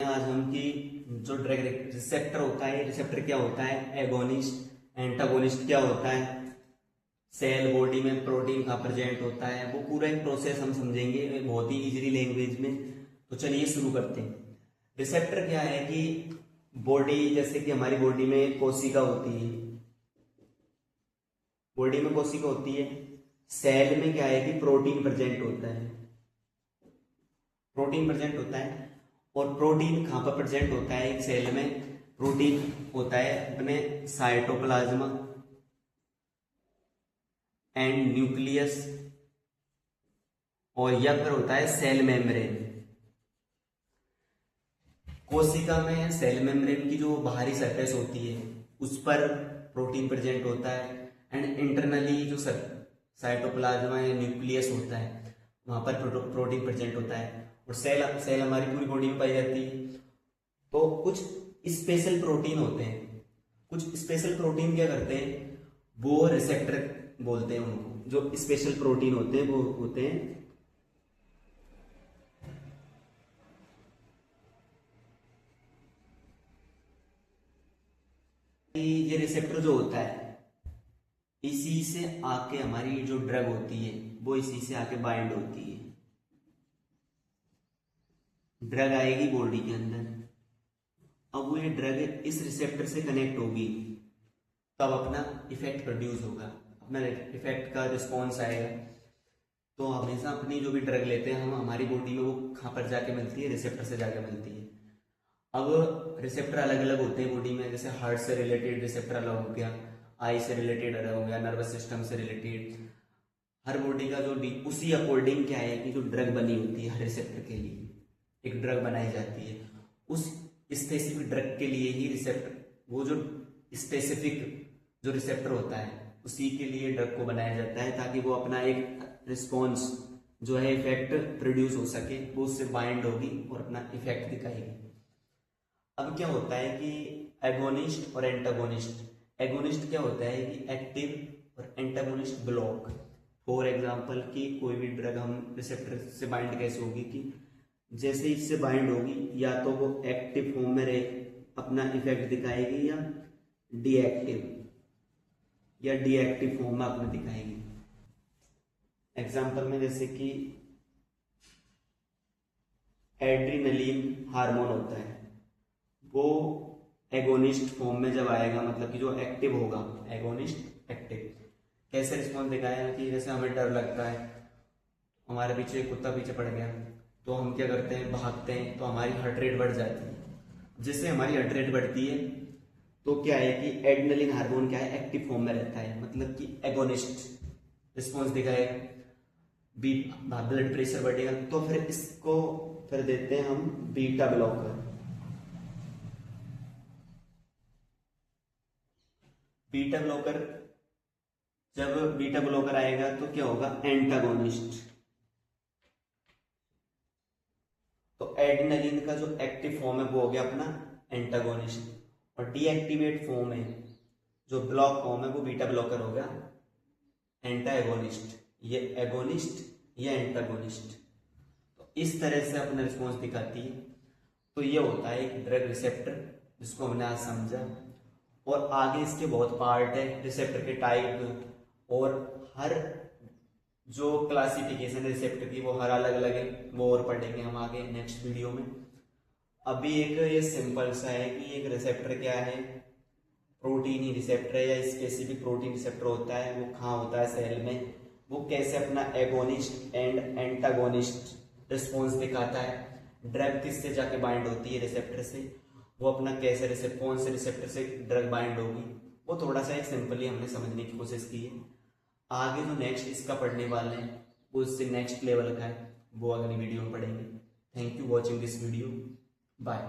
आज हम की जो ड्रग रिसेप्टर होता है, रिसेप्टर क्या होता है, एगोनिस्ट एंटागोनिस्ट क्या होता है, सेल बॉडी में प्रोटीन का प्रेजेंट होता है, वो पूरा एक प्रोसेस हम समझेंगे बहुत ही इजीली लैंग्वेज में। तो चलिए शुरू करते हैं। रिसेप्टर क्या है कि बॉडी, जैसे कि हमारी बॉडी में कोशिका होती है, बॉडी में कोशिका होती है, सेल में क्या है कि प्रोटीन प्रेजेंट होता है, प्रोटीन प्रेजेंट होता है। और प्रोटीन कहाँ पर प्रेजेंट होता है, एक सेल में प्रोटीन होता है अपने साइटोप्लाज्म एंड न्यूक्लियस, और या फिर होता है सेल मेम्ब्रेन। कोशिका में सेल मेम्ब्रेन की जो बाहरी सरफेस होती है उस पर प्रोटीन प्रेजेंट होता है, एंड इंटरनली जो साइटोप्लाज्म या न्यूक्लियस होता है वहां पर प्रोटीन प्रेजेंट होता है। और सेल सेल हमारी पूरी बॉडी में पाई जाती है। तो कुछ स्पेशल प्रोटीन होते हैं, कुछ स्पेशल प्रोटीन क्या करते हैं, वो रिसेप्टर बोलते हैं उनको। जो स्पेशल प्रोटीन होते हैं वो होते हैं ये रिसेप्टर जो होता है, इसी से आके हमारी जो ड्रग होती है वो इसी से आके बाइंड होती है। ड्रग आएगी बॉडी के अंदर, अब वो ये ड्रग इस रिसेप्टर से कनेक्ट होगी, तब अपना इफेक्ट प्रोड्यूस होगा, अपना इफेक्ट का रिस्पॉन्स आएगा। तो हमेशा अपनी जो भी ड्रग लेते हैं हम, हमारी बॉडी में वो कहाँ पर जाके मिलती है, रिसेप्टर से जाके मिलती है। अब रिसेप्टर अलग अलग होते हैं बॉडी में, जैसे हार्ट से रिलेटेड रिसेप्टर अलग हो गया, आई से रिलेटेड अलग हो गया, नर्वस सिस्टम से रिलेटेड। हर बॉडी का जो उसी अकॉर्डिंग क्या है कि जो ड्रग बनी होती है हर रिसेप्टर के लिए एक ड्रग बनाई जाती है। उस स्पेसिफिक ड्रग के लिए ही रिसेप्टर, वो जो स्पेसिफिक जो रिसेप्टर होता है उसी के लिए ड्रग को बनाया जाता है, ताकि वो अपना एक रिस्पॉन्स जो है इफेक्ट प्रोड्यूस हो सके, वो उससे बाइंड होगी और अपना इफेक्ट दिखाएगी। अब क्या होता है कि एगोनिस्ट और एंटागोनिस्ट। एगोनिस्ट क्या होता है कि एक्टिव, और एंटागोनिस्ट ब्लॉक। फॉर एग्जांपल कि कोई भी ड्रग हम रिसेप्टर से बाइंड कैसे होगी कि जैसे इससे बाइंड होगी या तो वो एक्टिव फॉर्म में अपना इफेक्ट दिखाएगी, या डीएक्टिव फॉर्म में अपना दिखाएगी। एग्जांपल में जैसे कि एड्रीनलिन हार्मोन होता है, वो एगोनिस्ट फॉर्म में जब आएगा, मतलब कि जो एक्टिव होगा, एगोनिस्ट एक्टिव कैसे रिस्पॉन्स दिखाएगा कि जैसे हमें डर लगता है, हमारे पीछे एक कुत्ता पीछे पड़ गया, तो हम क्या करते हैं, भागते हैं, तो हमारी हार्ट रेट बढ़ जाती है। जिससे हमारी हार्ट रेट बढ़ती है तो क्या है कि एड्रेनलिन हार्मोन क्या है, एक्टिव फॉर्म में रहता है, मतलब कि एगोनिस्ट रिस्पॉन्स दिखाएगा, ब्लड प्रेशर बढ़ेगा। तो फिर इसको फिर देते हैं हम बीटा ब्लॉकर। बीटा ब्लॉकर, जब बीटा ब्लॉकर आएगा तो क्या होगा, एंटागोनिस्ट। तो एड्रेनलिन का जो एक्टिव फॉर्म है वो हो गया अपना एंटागोनिस्ट, और डीएक्टिवेट फॉर्म है जो ब्लॉक फॉर्म है वो बीटा ब्लॉकर हो गया एंटा एगोनिस्ट। ये एगोनिस्ट, ये एंटागोनिस्ट। तो इस तरह से अपना रिस्पॉन्स दिखाती है। तो ये होता है एक ड्रग रिसेप्टर, जिसको हमने आज समझा। और आगे इसके बहुत पार्ट है, रिसेप्टर के टाइप, और हर जो क्लासिफिकेशन रिसेप्टर की वो हर अलग अलग है, वो और पढ़ेंगे हम आगे नेक्स्ट वीडियो में। अभी एक ये सिंपल सा है कि एक रिसेप्टर क्या है, प्रोटीन ही रिसेप्टर है या स्पेसिफिक प्रोटीन रिसेप्टर होता है, वो कहाँ होता है, सेल में। वो कैसे अपना एगोनिस्ट एंड एंटागोनिस्ट रिस्पॉन्स दिखाता है, ड्रग किससे जाके बाइंड होती है रिसेप्टर से, वो अपना कैसे कौन से रिसेप्टर से ड्रग बाइंड होगी, वो थोड़ा सा एक सिंपली हमने समझने की कोशिश की है। आगे जो नेक्स्ट इसका पढ़ने वाले हैं वो इससे नेक्स्ट लेवल का है, वो अगली वीडियो में पढ़ेंगे। Thank you watching this video, bye.